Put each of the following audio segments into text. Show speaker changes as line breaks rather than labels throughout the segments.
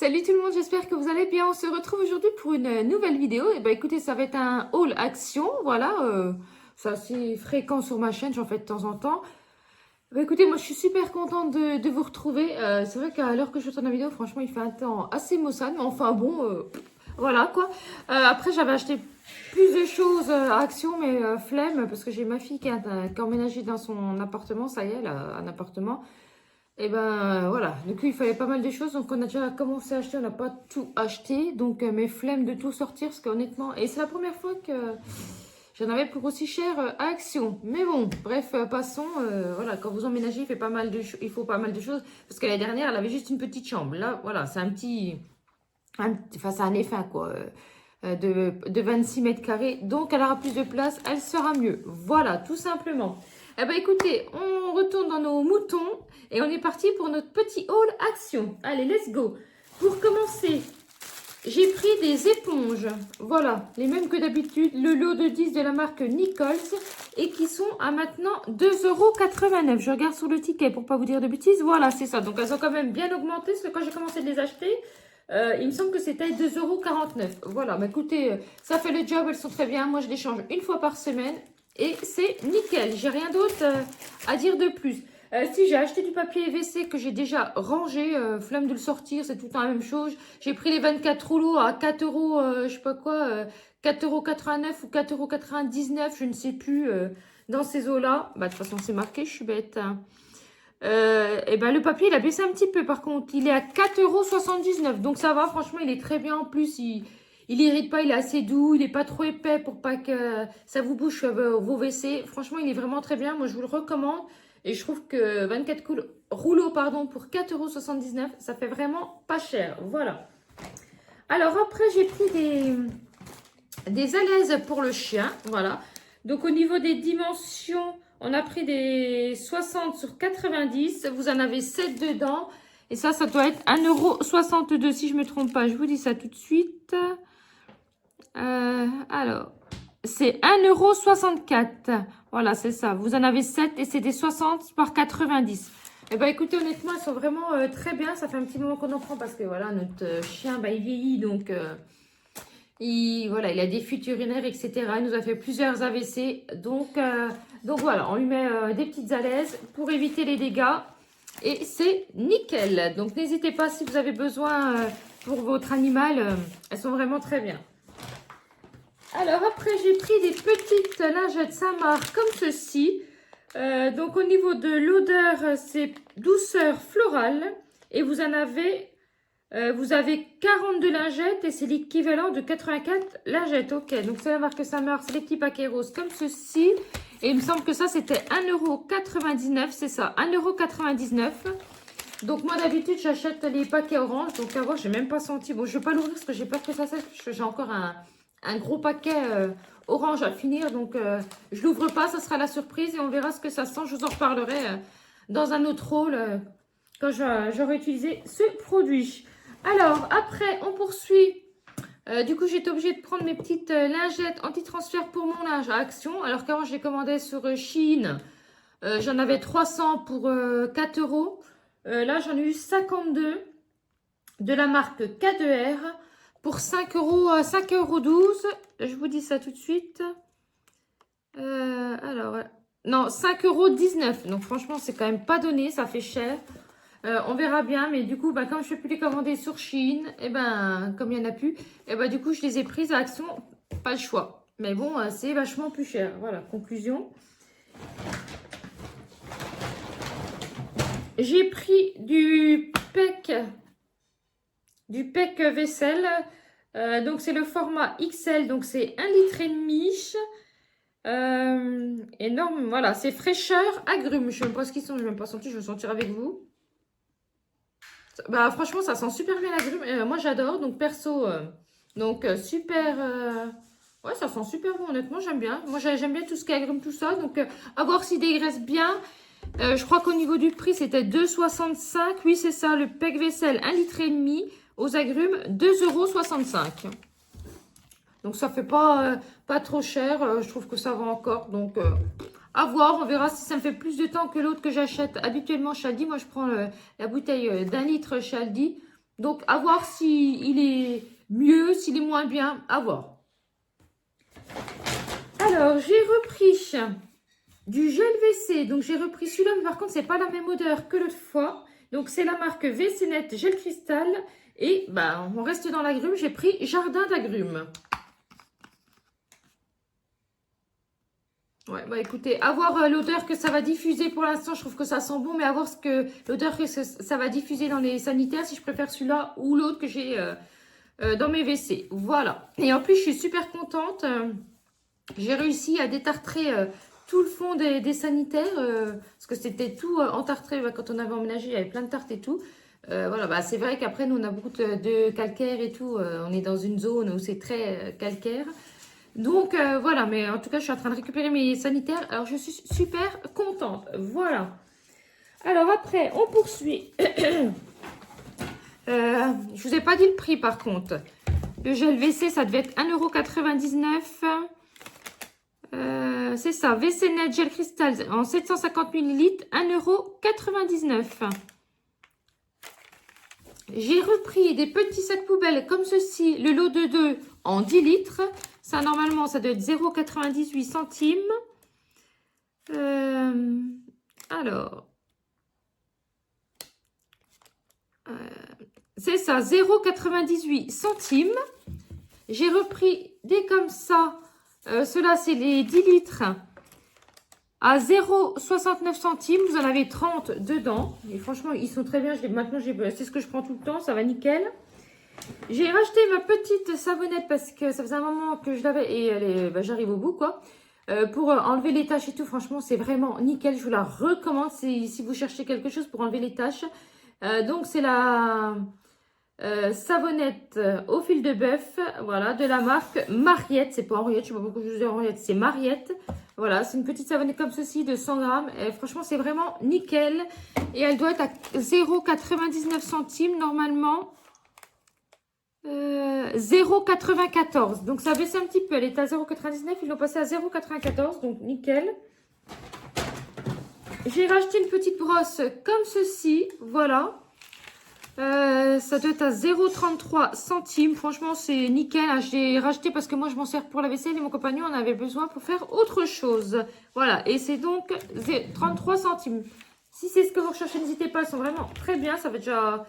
Salut tout le monde, j'espère que vous allez bien. On se retrouve aujourd'hui pour une nouvelle vidéo. Et ben écoutez, ça va être un haul action, voilà. C'est assez fréquent sur ma chaîne, j'en fais de temps en temps. Ben écoutez, moi je suis super contente de vous retrouver. C'est vrai qu'à l'heure que je tourne la vidéo, franchement, il fait un temps assez maussade. Mais enfin bon, voilà quoi. Après, j'avais acheté plus de choses à Action, mais flemme, parce que j'ai ma fille qui a emménagé dans son appartement. Ça y est, elle a un appartement. Et ben voilà, du coup il fallait pas mal de choses, donc on a déjà commencé à acheter, on n'a pas tout acheté, donc mes flemmes de tout sortir, parce qu'honnêtement, et c'est la première fois que j'en avais pour aussi cher à Action. Mais bon, bref, passons, voilà, quand vous emménagez, il faut pas mal de choses, parce que la dernière, elle avait juste une petite chambre. Là, voilà, c'est enfin c'est un effet quoi, de 26 mètres carrés, donc elle aura plus de place, elle sera mieux. Voilà, tout simplement. Eh ben écoutez, on retourne dans nos moutons et on est parti pour notre petit haul action. Allez, let's go. Pour commencer, j'ai pris des éponges. Voilà, les mêmes que d'habitude. Le lot de 10 de la marque Nichols et qui sont à maintenant 2,89 €. Je regarde sur le ticket pour pas vous dire de bêtises. Voilà, c'est ça. Donc elles ont quand même bien augmenté parce que quand j'ai commencé de les acheter, il me semble que c'était 2,49 €. Voilà, mais écoutez, ça fait le job, elles sont très bien. Moi, je les change une fois par semaine. Et c'est nickel, j'ai rien d'autre à dire de plus. Si j'ai acheté du papier WC que j'ai déjà rangé, flemme de le sortir, c'est tout le temps la même chose. J'ai pris les 24 rouleaux à 4 euros, je sais pas quoi, 4,89 € ou 4,99 €, je ne sais plus, dans ces eaux-là. Bah, de toute façon, c'est marqué, je suis bête. Hein. Et ben le papier, il a baissé un petit peu par contre. Il est à 4,79 €. Donc ça va, franchement, il est très bien en plus. Il irrite pas, il est assez doux, il est pas trop épais pour pas que ça vous bouche vos WC. Franchement, il est vraiment très bien. Moi, je vous le recommande. Et je trouve que 24 rouleaux pardon, pour 4,79 €, ça fait vraiment pas cher. Voilà. Alors après, j'ai pris des alaises pour le chien. Voilà. Donc au niveau des dimensions, on a pris des 60 sur 90. Vous en avez 7 dedans. Et ça doit être 1,62 € si je ne me trompe pas. Je vous dis ça tout de suite. Alors, c'est 1,64 €. Voilà, c'est ça. Vous en avez 7 et c'est des 60 par 90. Eh bien, écoutez, honnêtement, elles sont vraiment très bien. Ça fait un petit moment qu'on en prend parce que, voilà, notre chien, bah, il vieillit. Donc, voilà, il a des fuites urinaires, etc. Il nous a fait plusieurs AVC. Donc voilà, on lui met des petites alaises pour éviter les dégâts. Et c'est nickel. Donc, n'hésitez pas si vous avez besoin pour votre animal. Elles sont vraiment très bien. Alors après, j'ai pris des petites lingettes Samar comme ceci. Donc au niveau de l'odeur, c'est douceur florale. Et vous avez 42 lingettes et c'est l'équivalent de 84 lingettes. Ok, donc c'est la marque Samar, c'est les petits paquets roses comme ceci. Et il me semble que ça c'était 1,99 €, c'est ça, 1,99 €. Donc moi d'habitude j'achète les paquets orange. Donc à voir, j'ai même pas senti. Bon, je vais pas l'ouvrir parce que j'ai peur que ça sèche. Parce que j'ai encore un gros paquet orange à finir. Donc, je l'ouvre pas. Ça sera la surprise et on verra ce que ça sent. Je vous en reparlerai dans un autre haul quand j'aurai utilisé ce produit. Alors, après, on poursuit. Du coup, j'étais obligée de prendre mes petites lingettes anti-transfert pour mon linge à Action. Alors qu'avant, je les commandais sur Shein. J'en avais 300 pour 4 €. Là, j'en ai eu 52 de la marque K2R. Pour 5,12 €, je vous dis ça tout de suite. Alors, non, 5,19 €. Donc, franchement, c'est quand même pas donné, ça fait cher. On verra bien, mais du coup, bah, comme je ne peux plus les commander sur Shein, et ben, comme il n'y en a plus, et ben, du coup, je les ai prises à Action. Pas le choix. Mais bon, c'est vachement plus cher. Voilà, conclusion. J'ai pris du PEC vaisselle. Donc, c'est le format XL. Donc, c'est 1,5 litre. Énorme. Voilà, c'est fraîcheur agrumes. Je ne sais même pas ce qu'ils sont. Je n'ai même pas senti. Je vais le sentir avec vous. Bah, franchement, ça sent super bien l'agrumes. Moi, j'adore. Donc, perso, super. Ouais, ça sent super bon. Honnêtement, j'aime bien. Moi, j'aime bien tout ce qui est agrumes, tout ça. Donc, à voir s'il dégraisse bien. Je crois qu'au niveau du prix, c'était 2,65 €. Oui, c'est ça. Le PEC vaisselle, 1,5 litre. Aux agrumes, 2,65 €. Donc, ça fait pas trop cher. Je trouve que ça va encore. Donc, à voir. On verra si ça me fait plus de temps que l'autre que j'achète habituellement chez Aldi. Moi, je prends la bouteille d'1 litre chez Aldi. Donc, à voir s'il est mieux, s'il est moins bien, à voir. Alors, j'ai repris du gel WC. Donc, j'ai repris celui-là, mais par contre, c'est pas la même odeur que l'autre fois. Donc, c'est la marque WC Net Gel Cristal. Et, bah, on reste dans l'agrume. J'ai pris Jardin d'agrumes. Ouais, bah écoutez, à voir l'odeur que ça va diffuser pour l'instant, je trouve que ça sent bon, mais à voir l'odeur que ça va diffuser dans les sanitaires, si je préfère celui-là ou l'autre que j'ai dans mes WC. Voilà. Et en plus, je suis super contente. J'ai réussi à détartrer tout le fond des sanitaires, parce que c'était tout entartré quand on avait emménagé, il y avait plein de tartes et tout. Voilà, bah c'est vrai qu'après, nous, on a beaucoup de calcaire et tout. On est dans une zone où c'est très calcaire. Donc, voilà, mais en tout cas, je suis en train de récupérer mes sanitaires. Alors, je suis super contente. Voilà. Alors, après, on poursuit. Je ne vous ai pas dit le prix, par contre. Le gel WC, ça devait être 1,99 €. C'est ça, WC Net Gel Cristal en 750 ml, 1,99 €. J'ai repris des petits sacs poubelles comme ceci, le lot de 2 en 10 litres. Ça, normalement, ça doit être 0,98 centimes. Alors, c'est ça, 0,98 centimes. J'ai repris des comme ça. Ceux-là, c'est les 10 litres à 0,69 centimes. Vous en avez 30 dedans. Et franchement, ils sont très bien. Maintenant, c'est ce que je prends tout le temps. Ça va nickel. J'ai racheté ma petite savonnette parce que ça faisait un moment que je l'avais et bah, j'arrive au bout, quoi. Pour enlever les taches et tout, franchement, c'est vraiment nickel. Je vous la recommande si vous cherchez quelque chose pour enlever les taches. Donc, c'est la savonnette au fil de bœuf, voilà, de la marque Mariette. C'est pas Henriette, je sais pas pourquoi je vous dis Henriette, c'est Mariette. Voilà, c'est une petite savonnette comme ceci de 100 grammes. Et franchement, c'est vraiment nickel. Et elle doit être à 0,99 centimes normalement. 0,94. Donc, ça a baissé un petit peu. Elle était à 0,99. Ils l'ont passé à 0,94. Donc, nickel. J'ai racheté une petite brosse comme ceci. Voilà. Ça doit être à 0,33 centimes. Franchement, c'est nickel. J'ai racheté parce que moi, je m'en sers pour la vaisselle et mon compagnon en avait besoin pour faire autre chose. Voilà. Et c'est donc 33 centimes. Si c'est ce que vous recherchez, n'hésitez pas. Elles sont vraiment très bien. Ça fait déjà...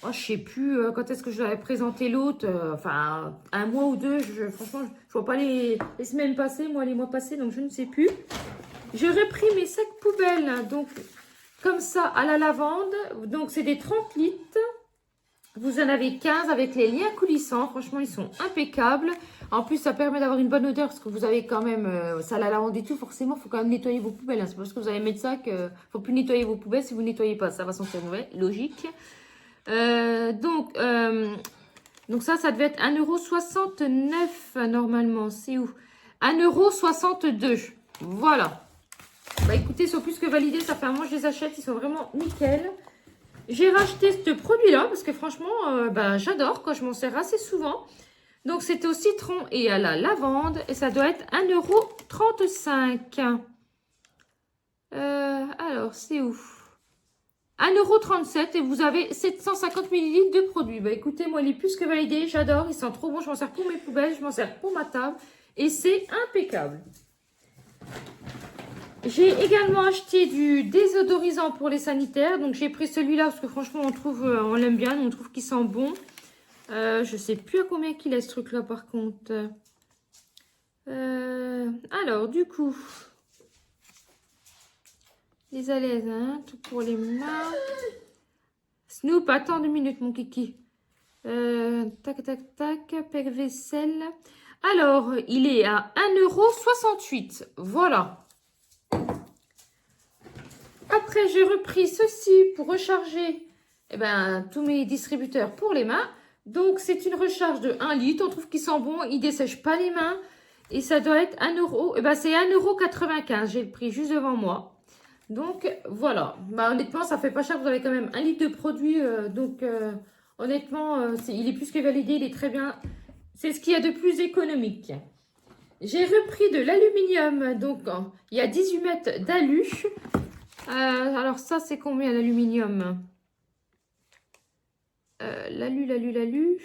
Oh, je sais plus quand est-ce que je l'avais présenté l'autre. Enfin, un mois ou deux. Franchement, je vois pas les semaines passées, moi les mois passés, donc je ne sais plus. J'ai repris mes sacs poubelles, donc comme ça à la lavande. Donc c'est des 30 litres. Vous en avez 15 avec les liens coulissants. Franchement, ils sont impeccables. En plus, ça permet d'avoir une bonne odeur parce que vous avez quand même ça à la lavande et tout. Forcément, il faut quand même nettoyer vos poubelles. Hein. C'est parce que vous avez mis de ça qu'il ne faut plus nettoyer vos poubelles. Si vous ne nettoyez pas, ça va sentir mauvais. Logique. Donc ça devait être 1,69 € normalement. C'est où? 1,62 €. Voilà. Bah écoutez, ils sont plus que validés. Ça fait un moment que je les achète. Ils sont vraiment nickel. J'ai racheté ce produit-là parce que franchement, bah, j'adore. Quoi, je m'en sers assez souvent. Donc c'était au citron et à la lavande. Et ça doit être 1,35 €. Alors, c'est où? 1,37 € et vous avez 750 ml de produits. Bah écoutez, moi, il est plus que validé. J'adore. Ils sont trop bons. Je m'en sers pour mes poubelles. Je m'en sers pour ma table. Et c'est impeccable. J'ai également acheté du désodorisant pour les sanitaires. Donc, j'ai pris celui-là parce que franchement, on l'aime bien. On trouve qu'il sent bon. Je sais plus à combien qu'il est ce truc-là, par contre. Alors, du coup... Les alaises, hein, tout pour les mains. Snoop, attends 2 minutes, mon kiki. Tac, tac, tac, pec vaisselle. Alors, il est à 1,68 €. Voilà. Après, j'ai repris ceci pour recharger tous mes distributeurs pour les mains. Donc, c'est une recharge de 1 litre. On trouve qu'il sent bon. Il ne dessèche pas les mains. Et ça doit être 1 €. C'est 1,95 €. J'ai le prix juste devant moi. Donc, voilà. Bah, honnêtement, ça fait pas cher. Vous avez quand même 1 litre de produit. Honnêtement, il est plus que validé. Il est très bien. C'est ce qu'il y a de plus économique. J'ai repris de l'aluminium. Donc, il y a 18 mètres d'alu. Alors, ça, c'est combien l'aluminium? L'alu.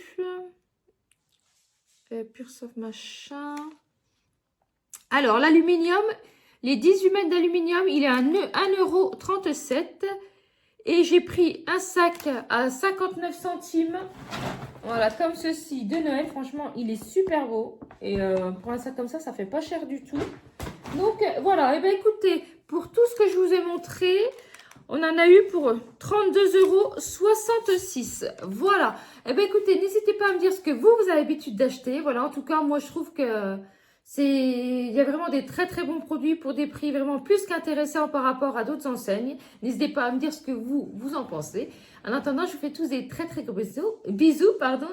Pure Soft machin. Alors, l'aluminium, les 18 mètres d'aluminium, il est à 1,37 €. Et j'ai pris un sac à 59 centimes. Voilà, comme ceci, de Noël. Franchement, il est super beau. Et pour un sac comme ça fait pas cher du tout. Donc, voilà. Et bien, écoutez, pour tout ce que je vous ai montré, on en a eu pour 32,66 €. Voilà. Et bien, écoutez, n'hésitez pas à me dire ce que vous avez l'habitude d'acheter. Voilà, en tout cas, moi, je trouve que il y a vraiment des très très bons produits pour des prix vraiment plus qu'intéressants par rapport à d'autres enseignes. N'hésitez pas à me dire ce que vous en pensez. En attendant, je vous fais tous des très très gros bisous.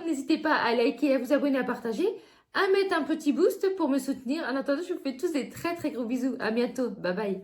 N'hésitez pas à liker, à vous abonner, à partager, à mettre un petit boost pour me soutenir. En attendant, je vous fais tous des très très gros bisous. À bientôt. Bye bye.